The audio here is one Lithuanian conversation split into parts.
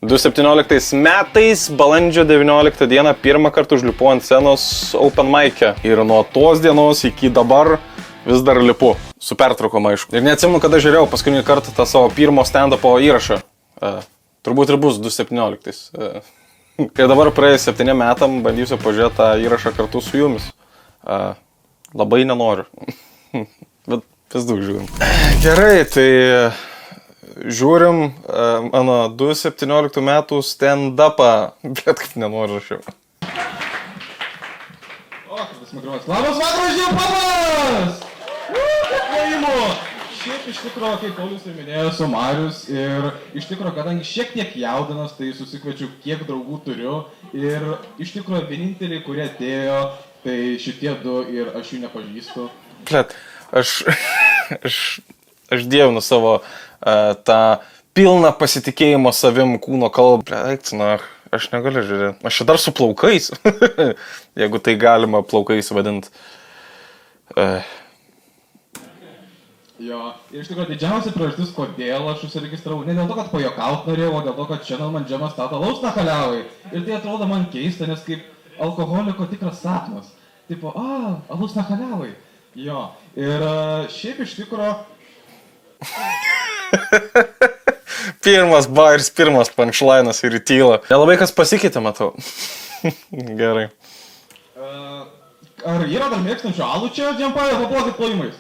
2017 metais, balandžio 19 dieną, pirmą kartą užlipu ant scenos open mic'e. Ir nuo tos dienos iki dabar vis dar lipu. Su pertraukom, aišku. Ir neatsimenu, kada žiūrėjau paskutinį kartą tą savo pirmo stand-upo įrašą. Turbūt ir bus 2017. Ir dabar praėjus 7 metam bandysiu pažiūrėti tą įrašą kartu su jumis. Labai nenoriu. Bet vis daug žiūrim. Gerai, tai žiūrim mano 2017 metų stand-upą. Bet kaip nenoriu rašiau. O, kas mikrofonas. Labas vakaras, Žiepalas! Plojimo! Šiaip iš tikro, kaip Paulius ir minėjo, esu Marius ir iš tikro, kadangi šiek tiek jaudinas, tai susikviečiu, kiek draugų turiu ir iš tikro vieninteliai, kurie atėjo, tai šitie du ir aš jų nepažįstu. Blet, aš dievinu savo tą pilną pasitikėjimo savim kūno kalbą. Blet, na, aš negaliu žiūrėti. Aš čia dar su plaukais, jeigu tai galima plaukais vadinti. Jo, ir iš tikrųjų didžiausia priežastis, kodėl aš užsiregistravau, ne dėl to, kad pajuokaut norėjau, o dėl to, kad šiandien man džemas stato alaus nachaliavai. Ir tai atrodo man keista, nes kaip alkoholiko tikras sapnas. Tipo, alaus nachaliavai. Jo, ir šiaip iš tikrųjų... Pirmas bairis, pirmas punchline'as ir į tylą. Nelabai kas pasikeitė, matau. Gerai. Ar yra dar mėgstančių alų čia, Džempaja, paplokit plojimais?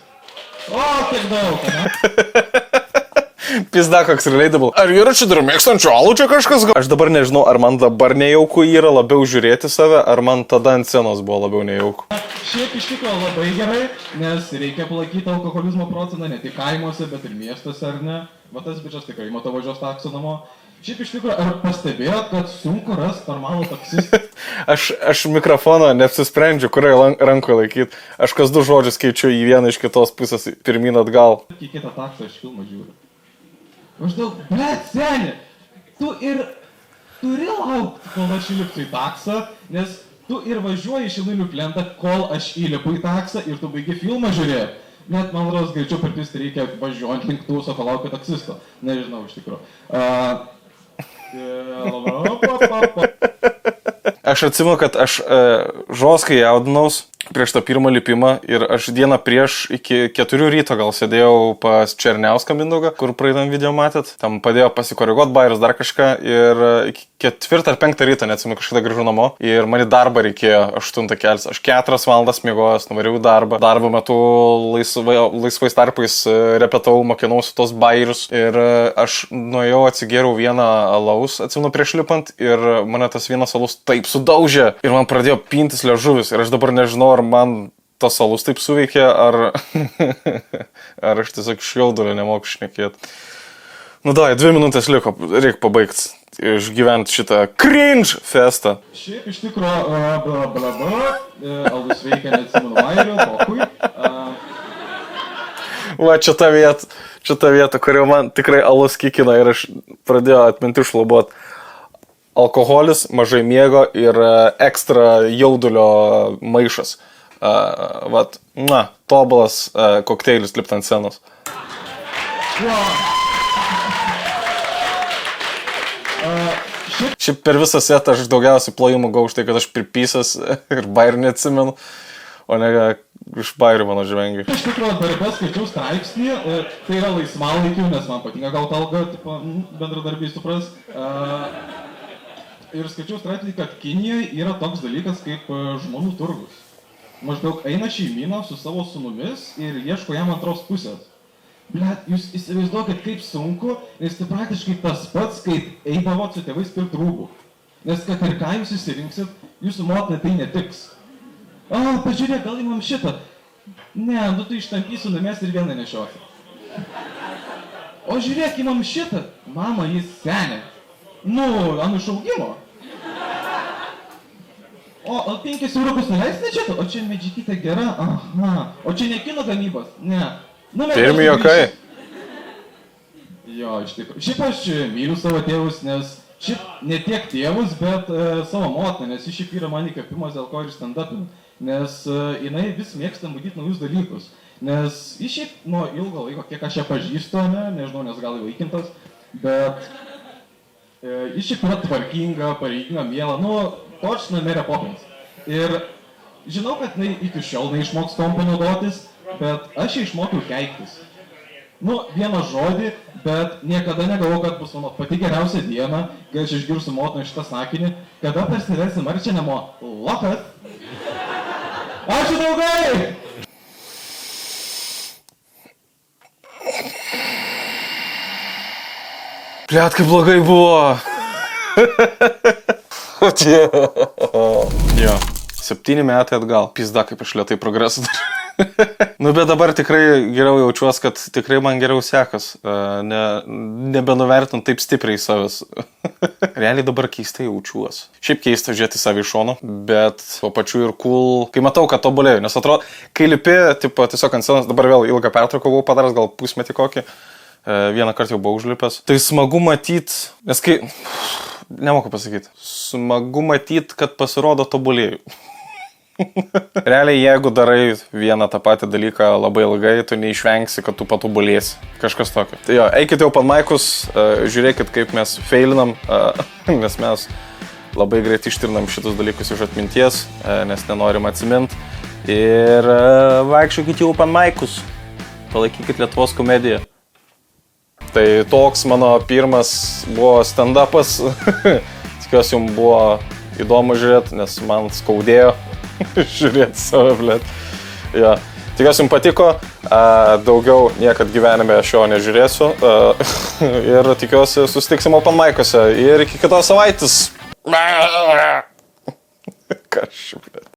O, kiek daug, ne? Pizda, koks relatable. Ar yra čia dar mėgstančių alų čia kažkas? Aš dabar nežinau, ar man dabar nejauku yra labiau žiūrėti save, ar man tada ant scenos buvo labiau nejauku. Šiaip iš tikrųjų labai gerai, nes reikia palaikyti alkoholizmo procentą ne tik kaimuose, bet ir miestuose, ar ne? Va tas bičias tikrai mato važiuos taksų namo. Šiaip iš tikrųjų, ar pastebėjot, kad sunku rasti normalų taksistą? Aš mikrofoną neapsisprendžiu, kurioje rankoje laikyti. Aš kas 2 žodžius keičiu į vieną iš kitos pusės pirmyn atgal. Į kitą taksą aš filmą žiūriu. Maždaug, blet, seni, tu ir turi laukti, kol aš įlipsiu į taksą, nes tu ir važiuoji Šilainių plentą, kol aš įlipu į taksą ir tu baigi filmą žiūrėti. Net, man rodos, greičiau per pisti reikia važiuojant link tūso, kol laukia taksisto. Nežinau, iš tikrųjų. Aš atsimenu, kad aš žoskai jaudinaus prieš tą pirmą lipimą ir aš dieną prieš iki 4 ryto gal sėdėjau pas Černiauską Mindaugą, kur praeitam video matėt. Tam padėjo pasikoreguoti bairius dar kažką ir iki 4 ar 5 ryto, neatsimenu, kažkada grįžau namo ir man į darbą reikėjo 8 keltis. Aš 4 valandas miegojęs, nuvariau į darbą. Darbo metu laisvais tarpais repetavau, mokinausi tos bairius ir aš nuėjau, atsigėriau vieną alaus, atsimenu, prieš lipant ir mane tas vienas alaus taip sudaužė ir man pradėjo pintis liežuvis ir aš dabar nežinau, ar man tas alus taip suveikė, ar aš tiesiog iš jaudulio nemoku šnekėti. Nu da, 2 minutės liko, reikia pabaigti, išgyventi šitą cringe festą. Šiaip iš tikro, alus veikia, neatsimenu Mairio, pokui. Va, čia ta vieta, kurio man tikrai alus kikina ir aš pradėjau atminti šlubuoti. Alkoholis, mažai miego ir ekstra jaudulio maišas. Vat, tobulas kokteilis lipt ant scenos. Šiaip per visą setą aš daugiausiai plojimų gau už tai, kad aš pripysęs ir bairių neatsimenu, o ne iš bairių mano žvengiu. Iš tikrųjų, darbe skaičiau straipsnį, tai yra laisvalaikiu, nes man patinka gauti algą, bendradarbiai supras. Ir skaičiau straipsnį, kad Kinijoje yra toks dalykas kaip žmonų turgus. Maždaug eina šeimyna su savo sūnumis ir ieško jam antros pusės. Blet, jūs įsivaizduokit, kaip sunku, nes tai praktiškai tas pats, kaip eidavot su tėvais pirkti rūbų. Nes kad ir ką jūs įsirinksit, jūsų motina tai netiks. Pažiūrėk, gal įmam šitą. Ne, tu ištampysiu namės ir vieną nešiosi. O žiūrėk, įmam šitą. Mama, jis senė. Ant išaugimo. O 5 euros neleisite čia? O čia medžikytė gera? Aha. O čia ne kino gamybos? Ne. Pirmi jokai. Jo, iš tikrųjų. Šiaip aš myliu savo tėvus, nes šiaip ne tiek tėvus, bet savo motiną, nes jis šiaip yra man įkvėpimas, dėl ko ir stand-upinu. Nes jinai vis mėgsta matyti naujus dalykus. Nes jis šiaip nuo ilgo laiko, kiek aš ją pažįstu, nežinau, nes gal įvaikintas, bet Jis šiaip yra tvarkinga, pareiginga, miela, nu, točna Mary Poppins. Ir žinau, kad jinai iki šiol neišmoks kompo naudotis, bet aš ją išmokiau keiktis. Nu, vieną žodį, bet niekada negalvojau, kad bus mano pati geriausia diena, kai aš išgirsiu motiną šitą sakinį, kada parsivesim marčią namo. Lokat! Ačiū draugai! Blet, kaip blogai buvo. O tie. Jo, 7 metai atgal. Pizda, kaip aš lėtai progresą dar. Nu, bet dabar tikrai geriau jaučiuos, kad tikrai man geriau sekas. Nebenuvertint taip stipriai savęs. Realiai dabar keistai jaučiuos. Šiaip keista žiūrėti savį iš šono, bet tuo pačiu ir cool. Kai matau, kad tobulėjau, nes atrodo, kai lipi, tipo, tiesiog ant scenos, dabar vėl ilgą pertrauką buvau padaręs, gal pusmetį kokį. Vieną kartą jau buvau užlipęs. Tai smagu matyti, nes kai, nemoku pasakyti, smagu matyti, kad pasirodo tobulėjau. Realiai, jeigu darai vieną tą patį dalyką labai ilgai, tu neišvengsi, kad tu patobulėsi. Kažkas tokio. Tai jo, eikit jau open mic'us, žiūrėkit, kaip mes feilinam, nes mes labai greit ištirnam šitus dalykus iš atminties, nes nenorim atsimint. Ir vaikščiokit jau open mic'us, palaikykit Lietuvos komediją. Tai toks mano pirmas buvo stand-upas. Tikiuosi, jums buvo įdomu žiūrėti, nes man skaudėjo žiūrėti save, blet. Ja. Tikiuosi, jums patiko. Daugiau niekad gyvenime šio nežiūrėsiu. Ir tikiuosi, susitiksim open mic'uose. Ir iki kitos savaitės. Kas, blet.